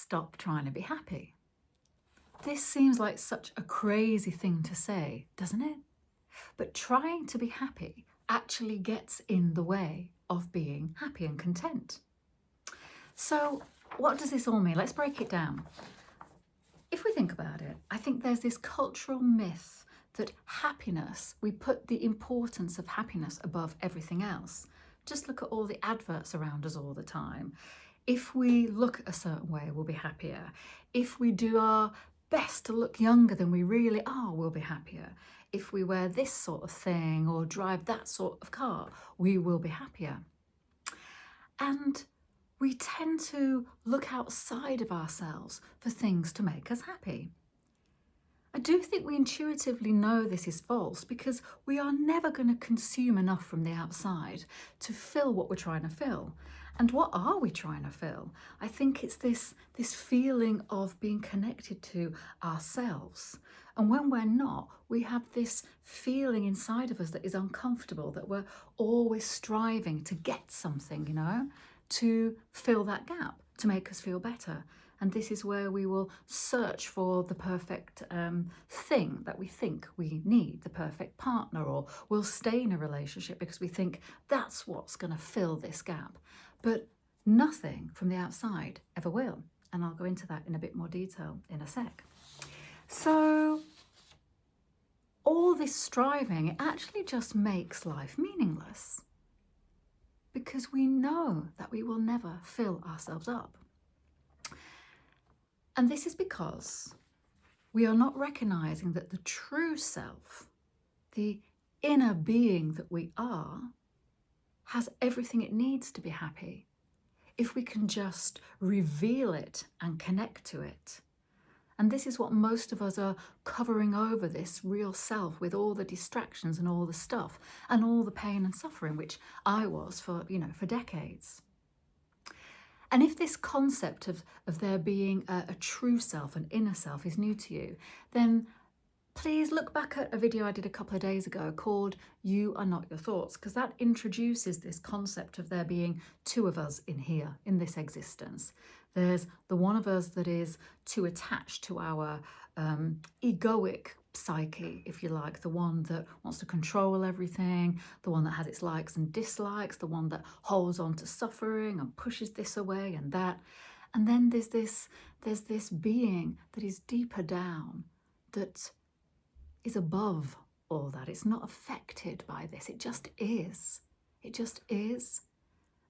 stop trying to be happy. This seems like such a crazy thing to say, doesn't it? But trying to be happy actually gets in the way of being happy and content. So what does this all mean? Let's break it down. If we think about it, I think there's this cultural myth that happiness, we put the importance of happiness above everything else. Just look at all the adverts around us all the time. If we look a certain way, we'll be happier. If we do our best to look younger than we really are, we'll be happier. If we wear this sort of thing or drive that sort of car, we will be happier. And we tend to look outside of ourselves for things to make us happy. I do think we intuitively know this is false because we are never going to consume enough from the outside to fill what we're trying to fill. And what are we trying to fill? I think it's this feeling of being connected to ourselves. And when we're not, we have this feeling inside of us that is uncomfortable, that we're always striving to get something, to fill that gap, to make us feel better. And this is where we will search for the perfect thing that we think we need, the perfect partner, or we'll stay in a relationship because we think that's what's going to fill this gap. But nothing from the outside ever will. And I'll go into that in a bit more detail in a sec. So all this striving, it actually just makes life meaningless because we know that we will never fill ourselves up. And this is because we are not recognizing that the true self, the inner being that we are, has everything it needs to be happy if we can just reveal it and connect to it. And this is what most of us are covering over, this real self, with all the distractions and all the stuff and all the pain and suffering, which I was for decades. And if this concept of there being a true self, an inner self, is new to you, then please look back at a video I did a couple of days ago called You Are Not Your Thoughts, because that introduces this concept of there being two of us in here, in this existence. There's the one of us that is too attached to our egoic psyche, if you like, the one that wants to control everything, the one that has its likes and dislikes, the one that holds on to suffering and pushes this away and that. And then there's this being that is deeper down, that is above all that. It's not affected by this. It just is. It just is.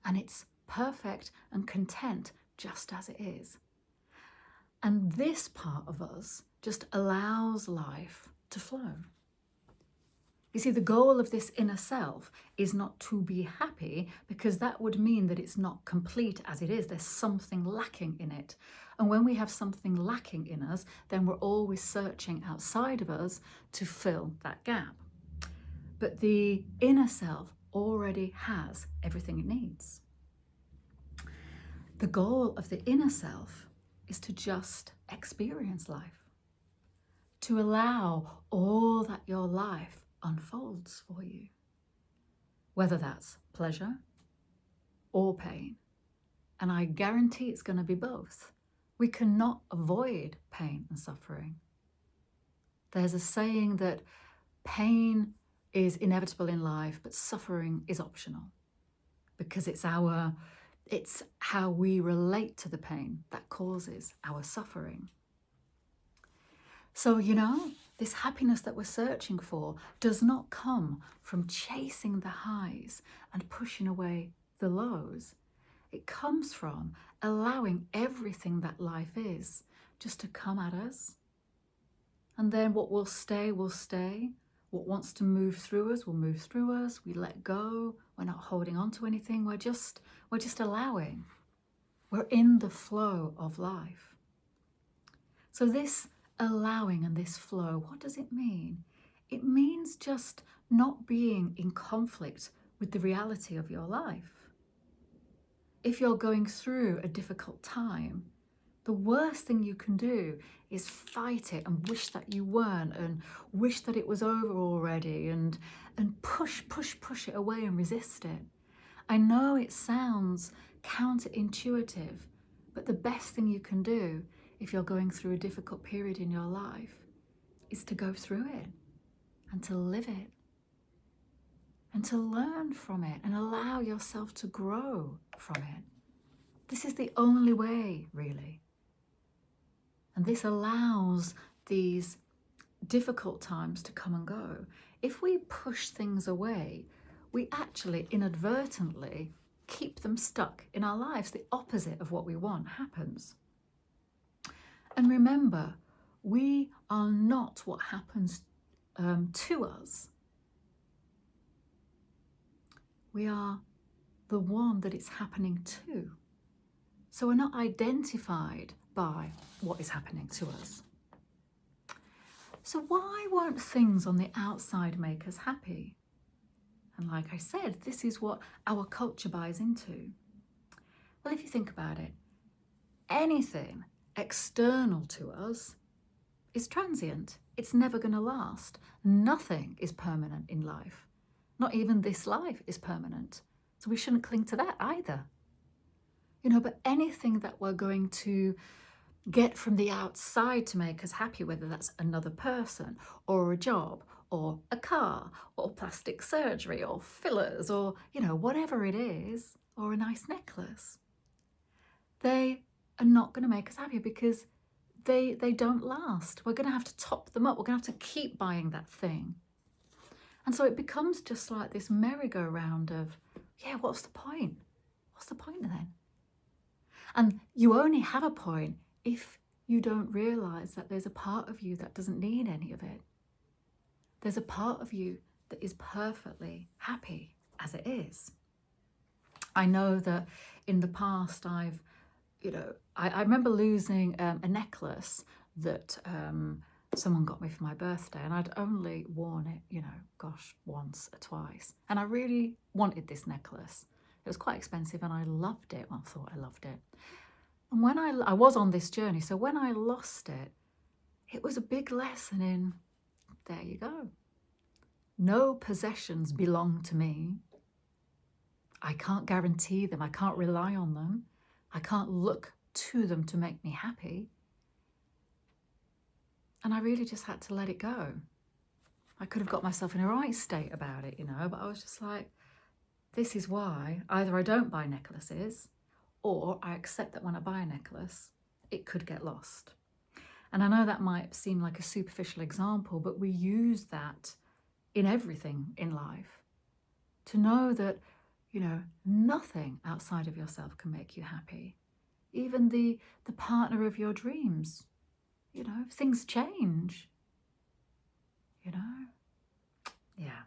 And it's perfect and content just as it is. And this part of us just allows life to flow. You see, the goal of this inner self is not to be happy, because that would mean that it's not complete as it is. There's something lacking in it. And when we have something lacking in us, then we're always searching outside of us to fill that gap. But the inner self already has everything it needs. The goal of the inner self is to just experience life, to allow all that your life unfolds for you, whether that's pleasure or pain. And I guarantee it's going to be both. We cannot avoid pain and suffering. There's a saying that pain is inevitable in life, but suffering is optional, because it's how we relate to the pain that causes our suffering. So, this happiness that we're searching for does not come from chasing the highs and pushing away the lows. It comes from allowing everything that life is just to come at us. And then what will stay will stay. What wants to move through us will move through us. We let go. We're not holding on to anything. We're just allowing. We're in the flow of life. So this allowing and this flow, what does it mean? It means just not being in conflict with the reality of your life. If you're going through a difficult time, the worst thing you can do is fight it and wish that you weren't, and wish that it was over already, and push it away and resist it. I know it sounds counterintuitive, But the best thing you can do if you're going through a difficult period in your life is to go through it and to live it and to learn from it and allow yourself to grow from it. This is the only way, really. And this allows these difficult times to come and go. If we push things away, we actually inadvertently keep them stuck in our lives. The opposite of what we want happens. And remember, we are not what happens to us. We are the one that it's happening to. So we're not identified by what is happening to us. So why won't things on the outside make us happy? And like I said, this is what our culture buys into. Well, if you think about it, anything external to us is transient. It's never going to last. Nothing is permanent in life. Not even this life is permanent. So we shouldn't cling to that either. But anything that we're going to get from the outside to make us happy, whether that's another person or a job or a car or plastic surgery or fillers or, whatever it is, or a nice necklace, they are not going to make us happy because they don't last. We're going to have to top them up. We're going to have to keep buying that thing. And so it becomes just like this merry-go-round of, what's the point? What's the point then? And you only have a point if you don't realize that there's a part of you that doesn't need any of it. There's a part of you that is perfectly happy as it is. I know that in the past I remember losing a necklace that someone got me for my birthday, and I'd only worn it, once or twice. And I really wanted this necklace. It was quite expensive and I loved it. Well, I thought I loved it. And when I was on this journey, so when I lost it, it was a big lesson in, there you go. No possessions belong to me. I can't guarantee them. I can't rely on them. I can't look to them to make me happy. And I really just had to let it go. I could have got myself in a right state about it, but I was just like, this is why either I don't buy necklaces or I accept that when I buy a necklace, it could get lost. And I know that might seem like a superficial example, but we use that in everything in life to know that, nothing outside of yourself can make you happy. Even the partner of your dreams, things change, Yeah.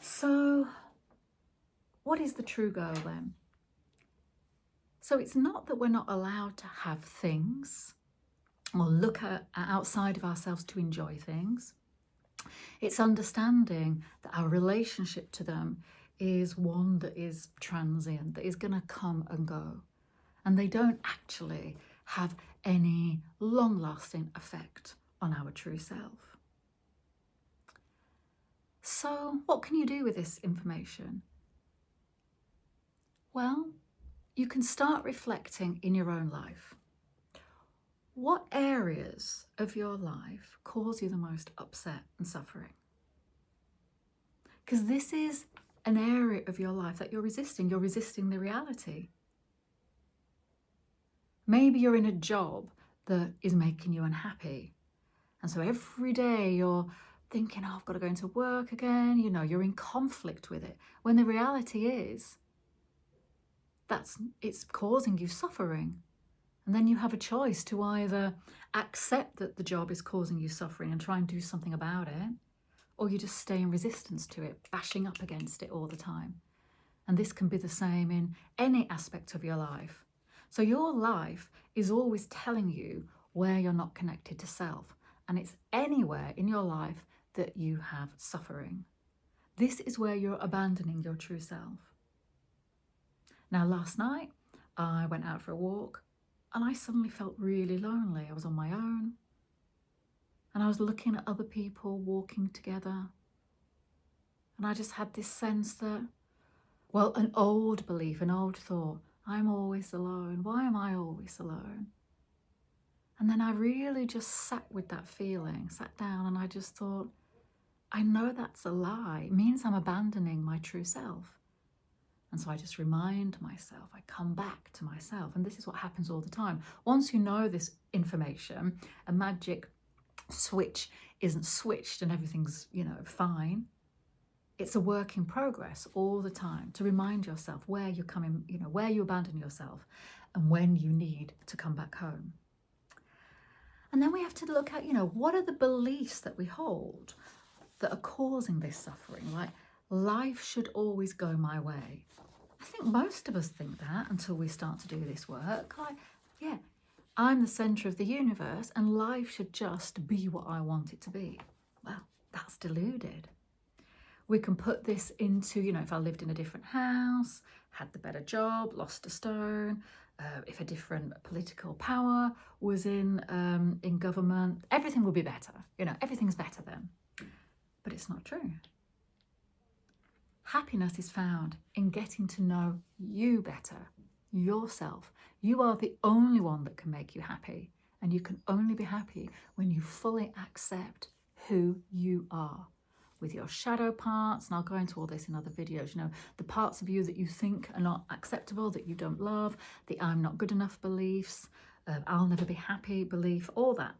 So what is the true goal then? So it's not that we're not allowed to have things or look at outside of ourselves to enjoy things. It's understanding that our relationship to them is one that is transient, that is going to come and go. And they don't actually have any long-lasting effect on our true self. So what can you do with this information? Well, you can start reflecting in your own life. What areas of your life cause you the most upset and suffering? Because this is an area of your life that you're resisting. You're resisting the reality. Maybe you're in a job that is making you unhappy. And so every day you're thinking, I've got to go into work again. You're in conflict with it. When the reality is, it's causing you suffering. And then you have a choice to either accept that the job is causing you suffering and try and do something about it, or you just stay in resistance to it, bashing up against it all the time. And this can be the same in any aspect of your life. So your life is always telling you where you're not connected to self, and it's anywhere in your life that you have suffering. This is where you're abandoning your true self. Now, last night, I went out for a walk and I suddenly felt really lonely. I was on my own and I was looking at other people walking together. And I just had this sense that, an old belief, an old thought, I'm always alone. Why am I always alone? And then I really just sat with that feeling, sat down, and I just thought, I know that's a lie. It means I'm abandoning my true self. And so I just remind myself, I come back to myself. And this is what happens all the time. Once you know this information, a magic switch isn't switched and everything's, fine. It's a work in progress all the time to remind yourself where you're coming, where you abandon yourself and when you need to come back home. And then we have to look at, what are the beliefs that we hold that are causing this suffering? Like, life should always go my way. I think most of us think that until we start to do this work. Like, yeah, I'm the centre of the universe and life should just be what I want it to be. Well, that's deluded. We can put this into, if I lived in a different house, had the better job, lost a stone, if a different political power was in government, everything would be better. Everything's better then. But it's not true. Happiness is found in getting to know you better, yourself. You are the only one that can make you happy. And you can only be happy when you fully accept who you are. With your shadow parts, and I'll go into all this in other videos, the parts of you that you think are not acceptable, that you don't love, the I'm not good enough beliefs, I'll never be happy belief, all that.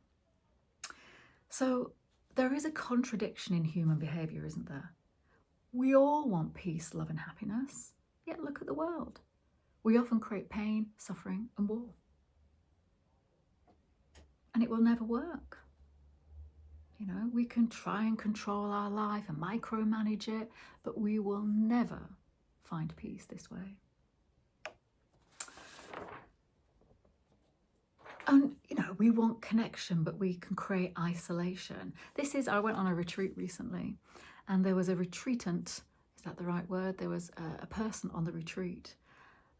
So there is a contradiction in human behaviour, isn't there? We all want peace, love and happiness, yet look at the world. We often create pain, suffering and war. And it will never work. We can try and control our life and micromanage it, but we will never find peace this way. And, we want connection, but we can create isolation. I went on a retreat recently, and there was a retreatant, is that the right word? There was a person on the retreat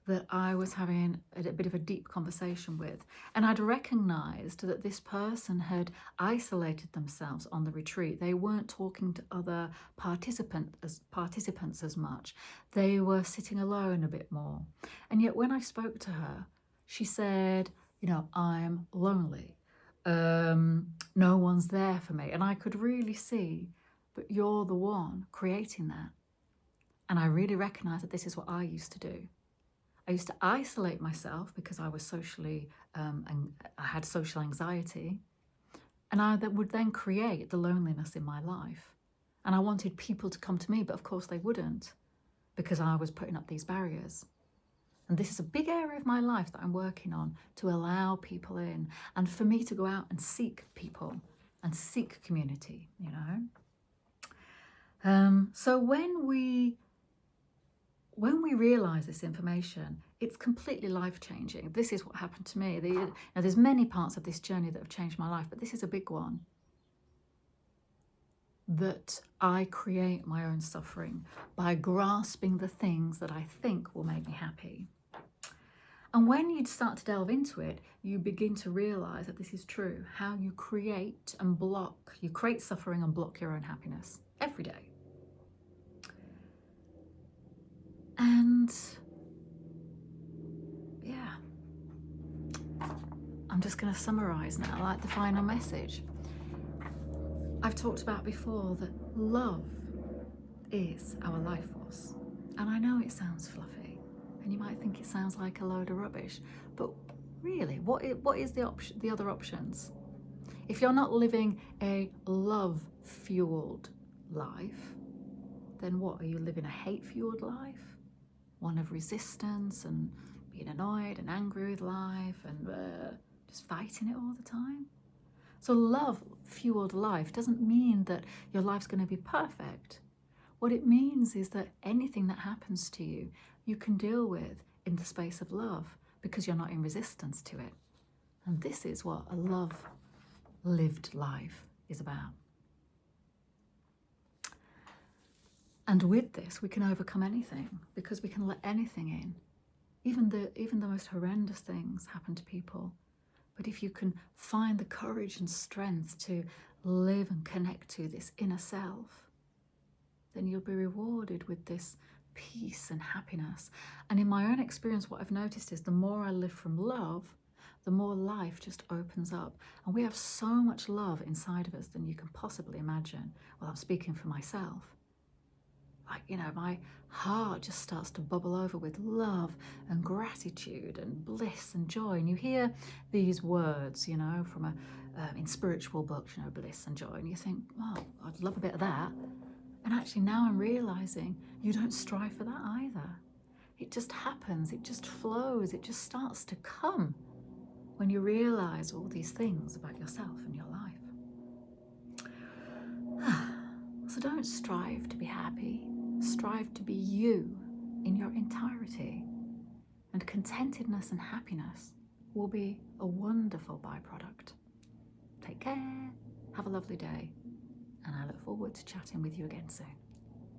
that I was having a bit of a deep conversation with. And I'd recognised that this person had isolated themselves on the retreat. They weren't talking to other participants as much. They were sitting alone a bit more. And yet when I spoke to her, she said, I'm lonely. No one's there for me. And I could really see, but you're the one creating that. And I really recognised that this is what I used to do. I used to isolate myself because I was socially, and I had social anxiety. And I would then create the loneliness in my life. And I wanted people to come to me, but of course they wouldn't because I was putting up these barriers. And this is a big area of my life that I'm working on, to allow people in and for me to go out and seek people and seek community, So when we realise this information, it's completely life-changing. This is what happened to me. There's many parts of this journey that have changed my life, but this is a big one. That I create my own suffering by grasping the things that I think will make me happy. And when you start to delve into it, you begin to realise that this is true. How you create suffering and block your own happiness every day. And yeah, I'm just going to summarise now, like the final message. I've talked about before that love is our life force. And I know it sounds fluffy, and you might think it sounds like a load of rubbish, but really, what is the other options? If you're not living a love-fueled life, then what? Are you living a hate-fueled life? One of resistance and being annoyed and angry with life and just fighting it all the time? So love-fueled life doesn't mean that your life's going to be perfect. What it means is that anything that happens to you, you can deal with in the space of love because you're not in resistance to it. And this is what a love-lived life is about. And with this, we can overcome anything because we can let anything in. Even the most horrendous things happen to people. But if you can find the courage and strength to live and connect to this inner self, then you'll be rewarded with this peace and happiness. And in my own experience, what I've noticed is the more I live from love, the more life just opens up. And we have so much love inside of us than you can possibly imagine. Well, I'm speaking for myself. Like, you know, my heart just starts to bubble over with love and gratitude and bliss and joy. And you hear these words, you know, from in spiritual books, you know, bliss and joy. And you think, well, I'd love a bit of that. And actually now I'm realizing you don't strive for that either. It just happens, it just flows, it just starts to come when you realize all these things about yourself and your life. So don't strive to be happy, strive to be you in your entirety. And contentedness and happiness will be a wonderful byproduct. Take care, have a lovely day, and I look forward to chatting with you again soon.